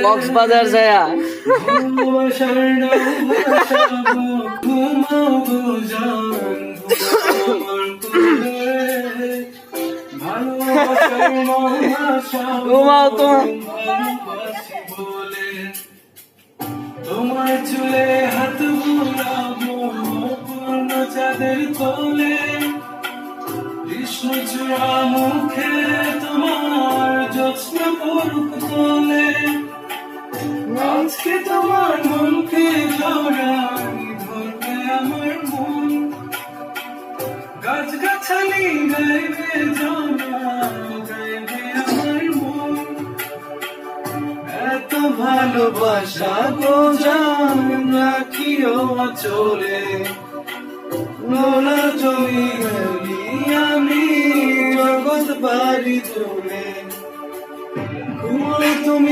কক্সবাজার যায়া ঘুমাও তোমার চুলে হাত বুলাবো পূর্ণ চাঁদের কোলে কৃষ্ণ চূড়া মুখে তোমার জ্যোৎস্না পড়ুক তোলে আজকে তোমার মনকে জড়াই ধরবে আমার মন গাছ গাছালি গাইবে জানা গাইবে আমার মন এত ভালোবাসা গো জান রাখিও চলে নোনা জমি গেলি আমি জগৎ বাড়ি চলে ঘুমো তুমি।